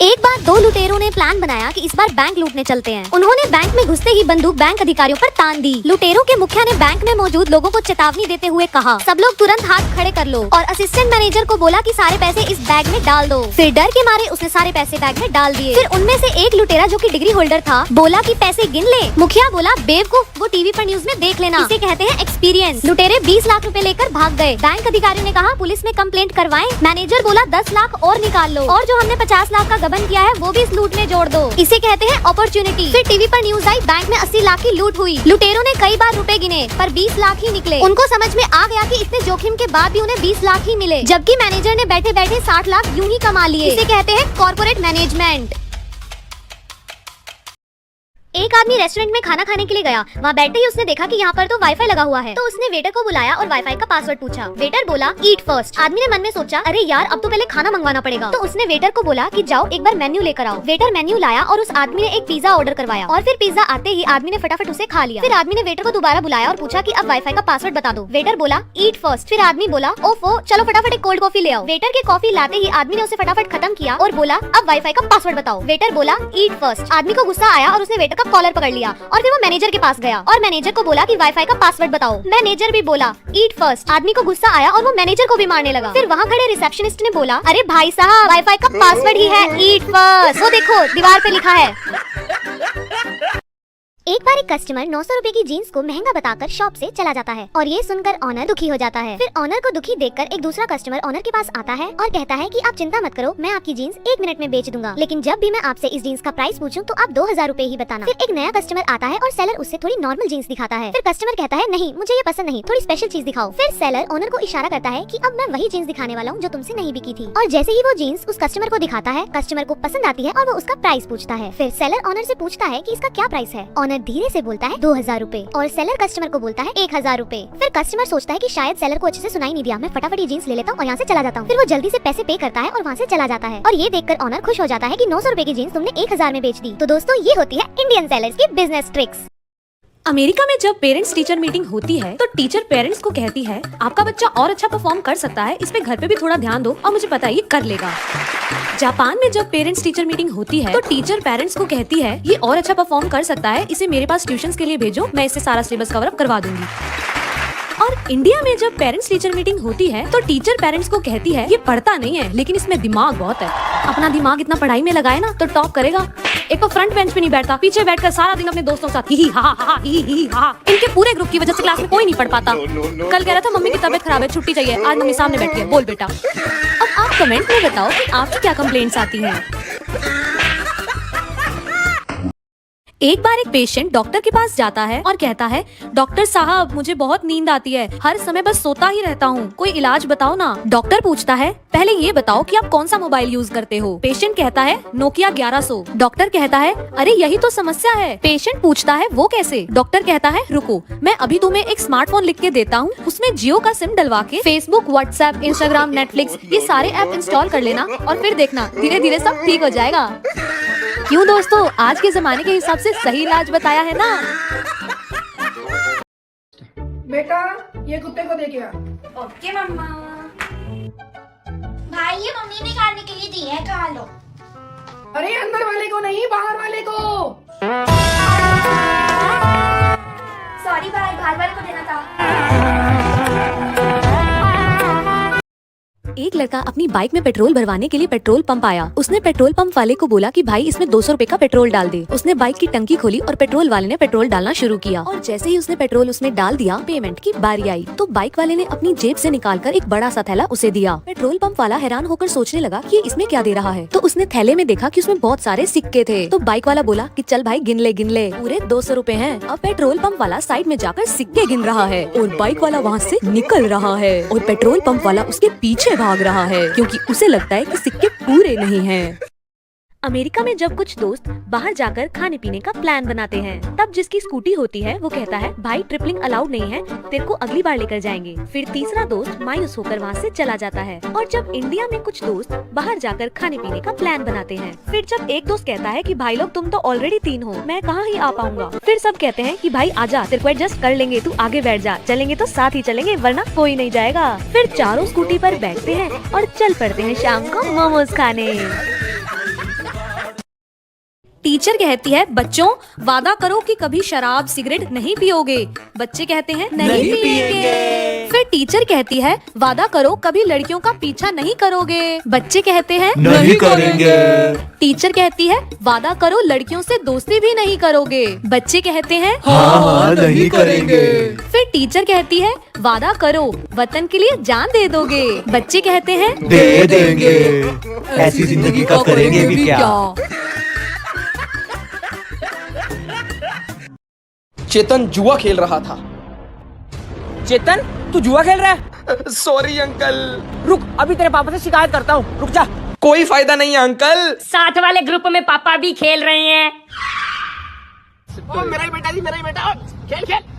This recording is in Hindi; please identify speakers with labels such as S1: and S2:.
S1: एक बार दो लुटेरों ने प्लान बनाया कि इस बार बैंक लूटने चलते हैं। उन्होंने बैंक में घुसते ही बंदूक बैंक अधिकारियों पर तान दी। लुटेरों के मुखिया ने बैंक में मौजूद लोगों को चेतावनी देते हुए कहा, सब लोग तुरंत हाथ खड़े कर लो, और असिस्टेंट मैनेजर को बोला कि सारे पैसे इस बैग में डाल दो। फिर डर के मारे उसने सारे पैसे बैग में डाल दिए। फिर उनमें से एक लुटेरा जो कि डिग्री होल्डर था बोला कि पैसे गिन ले। मुखिया बोला, बेवकूफ, वो टीवी पर न्यूज में देख लेना, इसे कहते हैं एक्सपीरियंस। लुटेरे 20 लाख रुपए लेकर भाग गए। बैंक अधिकारी ने कहा, पुलिस में कंप्लेंट करवाएं। मैनेजर बोला, 10 लाख और निकाल लो, और जो हमने 50 लाख का गबन किया है वो भी इस लूट में जोड़ दो, इसे कहते हैं अपॉर्चुनिटी। फिर टीवी पर न्यूज आई, बैंक में 80 लाख की लूट हुई। लुटेरों ने कई बार रुपए गिने पर 20 लाख ही निकले। उनको समझ में आ गया कि इतने जोखिम के बाद भी उन्हें 20 लाख ही मिले, जबकि मैनेजर ने बैठे बैठे 60 लाख यूं ही कमा लिए। इसे कहते हैं कॉर्पोरेट मैनेजमेंट। एक आदमी रेस्टोरेंट में खाना खाने के लिए गया। वहाँ बैठते ही उसने देखा कि यहाँ पर तो वाईफाई लगा हुआ है, तो उसने वेटर को बुलाया और वाईफाई का पासवर्ड पूछा। वेटर बोला, ईट फर्स्ट। आदमी ने मन में सोचा, अरे यार, अब तो पहले खाना मंगवाना पड़ेगा। तो उसने वेटर को बोला कि जाओ एक बार मेन्यू लेकर आओ। वेटर मेन्यू लाया और उस आदमी ने एक पिज्जा ऑर्डर करवाया, और फिर पिज्जा आते ही आदमी ने फटाफट उसे खा लिया। फिर आदमी ने वेटर को दोबारा बुलाया और पूछा कि अब वाईफाई का पासवर्ड बता दो। वेटर बोला, ईट फर्स्ट। फिर आदमी बोला, ओफो, चलो फटाफट एक कोल्ड कॉफी ले आओ। वेटर के कॉफी लाते ही आदमी ने उसे फटाफट खत्म किया और बोला, अब वाईफाई का पासवर्ड बताओ। वेटर बोला, ईट फर्स्ट। आदमी को गुस्सा आया और उसने वेटर का कॉलर पकड़ लिया, और फिर वो मैनेजर के पास गया और मैनेजर को बोला कि वाईफाई का पासवर्ड बताओ। मैनेजर भी बोला, ईट फर्स्ट। आदमी को गुस्सा आया और वो मैनेजर को भी मारने लगा। फिर वहाँ खड़े रिसेप्शनिस्ट ने बोला, अरे भाई साहब, वाईफाई का पासवर्ड ही है ईट फर्स्ट, वो देखो दीवार पे लिखा है। एक बार एक कस्टमर 900 रुपए की जीन्स को महंगा बताकर शॉप से चला जाता है, और ये सुनकर ऑनर दुखी हो जाता है। फिर ऑनर को दुखी देखकर एक दूसरा कस्टमर ऑनर के पास आता है और कहता है कि आप चिंता मत करो, मैं आपकी जीन्स 1 मिनट में बेच दूंगा, लेकिन जब भी मैं आपसे इस जीन्स का प्राइस पूछूं तो आप 2000 रुपए ही बताना। फिर एक नया कस्टमर आता है और सेलर उससे थोड़ी नॉर्मल जीन्स दिखाता है। फिर कस्टमर कहता है, नहीं, मुझे ये पसंद नहीं, थोड़ी स्पेशल चीज दिखाओ। फिर सेलर ऑनर को इशारा करता है कि अब मैं वही जीन्स दिखाने वाला हूँ जो तुमसे नहीं बिकी थी, और जैसे ही वो जीन्स उस कस्टमर को दिखाता है, कस्टमर को पसंद आती है और वो उसका प्राइस पूछता है। फिर सेलर ऑनर से पूछता है कि इसका क्या प्राइस है। ऑनर धीरे से बोलता है 2000 रुपए, और सेलर कस्टमर को बोलता है 1000 रुपए। फिर कस्टमर सोचता है कि शायद सेलर को अच्छे से सुनाई नहीं दिया, मैं फटाफट ये जीन्स ले लेता हूँ और यहाँ से चला जाता हूँ। फिर वो जल्दी से पैसे पे करता है और वहाँ से चला जाता है, और ये देखकर ऑनर खुश हो जाता है कि 900 रुपए की जीन्स तुमने 1000 में बेच दी। तो दोस्तों, ये होती है इंडियन सेलर्स की बिजनेस ट्रिक्स।
S2: अमेरिका में जब पेरेंट्स टीचर मीटिंग होती है तो टीचर पेरेंट्स को कहती है, आपका बच्चा और अच्छा परफॉर्म कर सकता है, इस पे घर पे भी थोड़ा ध्यान दो, और मुझे पता है ये कर लेगा। जापान में जब पेरेंट्स टीचर मीटिंग होती है तो टीचर पेरेंट्स को कहती है, ये और अच्छा परफॉर्म कर सकता है, इसे मेरे पास ट्यूशंस के लिए भेजो, मैं इससे सारा सिलेबस कवर अप करवा दूंगी। और इंडिया में जब पेरेंट्स टीचर मीटिंग होती है तो टीचर पेरेंट्स को कहती है, ये पढ़ता नहीं है लेकिन इसमें दिमाग बहुत है, अपना दिमाग इतना पढ़ाई में लगाए ना तो टॉप करेगा। एक तो फ्रंट बेंच पे नहीं बैठता, पीछे बैठकर सारा दिन अपने दोस्तों के साथ ही हा हा ही हा। इनके पूरे ग्रुप की वजह से क्लास में कोई नहीं पढ़ पाता। कल कह रहा था, मम्मी की तबीयत खराब है, छुट्टी चाहिए, आज मम्मी सामने बैठी है, बोल बेटा। अब आप कमेंट में बताओ कि आपकी क्या कंप्लेंट्स आती हैं। एक बार एक पेशेंट डॉक्टर के पास जाता है और कहता है, डॉक्टर साहब, मुझे बहुत नींद आती है, हर समय बस सोता ही रहता हूँ, कोई इलाज बताओ ना। डॉक्टर पूछता है, पहले ये बताओ कि आप कौन सा मोबाइल यूज करते हो। पेशेंट कहता है, नोकिया 1100। डॉक्टर कहता है, अरे यही तो समस्या है। पेशेंट पूछता है, वो कैसे। डॉक्टर कहता है, रुको, मैं अभी तुम्हें एक स्मार्टफोन लिख के देता हूँ, उसमें जियो का सिम डलवा के फेसबुक, व्हाट्सएप, इंस्टाग्राम, नेटफ्लिक्स, ये सारे ऐप इंस्टॉल कर लेना, और फिर देखना धीरे धीरे सब ठीक हो जाएगा। क्यों दोस्तों, आज के जमाने के हिसाब से सही इलाज बताया है ना।
S3: बेटा, ये कुत्ते को देखे आ।
S4: ओके मम्मा। भाई, ये मम्मी ने खाने के लिए दी है, खा लो।
S3: अरे अंदर वाले को नहीं, बाहर वाले को।
S4: सॉरी भाई, बाहर वाले को देना था।
S2: एक लड़का अपनी बाइक में पेट्रोल भरवाने के लिए पेट्रोल पंप आया। उसने पेट्रोल पंप वाले को बोला कि भाई, इसमें 200 रुपए का पेट्रोल डाल दे। उसने बाइक की टंकी खोली और पेट्रोल वाले ने पेट्रोल डालना शुरू किया, और जैसे ही उसने पेट्रोल उसमें डाल दिया, पेमेंट की बारी आई तो बाइक वाले ने अपनी जेब से निकालकर एक बड़ा सा थैला उसे दिया। पेट्रोल पंप वाला हैरान होकर सोचने लगा कि ये इसमें क्या दे रहा है। तो उसने थैले में देखा कि उसमें बहुत सारे सिक्के थे। तो बाइक वाला बोला कि चल भाई, गिन ले पूरे 200 रुपए हैं। अब पेट्रोल पंप वाला साइड में जाकर सिक्के गिन रहा है, और बाइक वाला वहाँ से निकल रहा है, और पेट्रोल पंप वाला उसके पीछे भाग रहा है क्योंकि उसे लगता है कि सिक्के पूरे नहीं हैं। अमेरिका में जब कुछ दोस्त बाहर जाकर खाने पीने का प्लान बनाते हैं, तब जिसकी स्कूटी होती है वो कहता है, भाई ट्रिपलिंग अलाउड नहीं है, तेरे को अगली बार लेकर जाएंगे। फिर तीसरा दोस्त मायूस होकर वहाँ से चला जाता है। और जब इंडिया में कुछ दोस्त बाहर जाकर खाने पीने का प्लान बनाते हैं, फिर जब एक दोस्त कहता है कि भाई लोग, तुम तो ऑलरेडी 3 हो, मैं कहाँ ही आ पाऊंगा। फिर सब कहते हैं कि भाई आजा, तेरे को एडजस्ट कर लेंगे, तू आगे बैठ जा, चलेंगे तो साथ ही चलेंगे, वरना कोई नहीं जाएगा। फिर चारों स्कूटी पर बैठते हैं और चल पड़ते हैं शाम को मोमोज खाने। टीचर कहती है बच्चों वादा करो कि कभी शराब सिगरेट नहीं पियोगे। बच्चे कहते हैं नहीं पिएंगे। फिर टीचर कहती है वादा करो कभी लड़कियों का पीछा नहीं करोगे। बच्चे कहते हैं
S5: नहीं करेंगे।
S2: टीचर कहती है वादा करो लड़कियों से दोस्ती भी नहीं करोगे। बच्चे कहते हैं
S5: हाँ नहीं करेंगे।
S2: फिर टीचर कहती है वादा करो वतन के लिए जान दे दोगे। बच्चे कहते हैं
S5: दे देंगे। ऐसी जिंदगी का करेंगे भी क्या।
S6: चेतन जुआ खेल रहा था।
S7: चेतन तू जुआ खेल रहा है?
S6: Sorry uncle.
S7: रुक अभी तेरे पापा से शिकायत करता हूँ, रुक जा।
S6: कोई फायदा नहीं है अंकल।
S8: साथ वाले ग्रुप में पापा भी खेल रहे हैं।
S6: मेरा ही बेटा जी, मेरा ही बेटा। खेल खेल।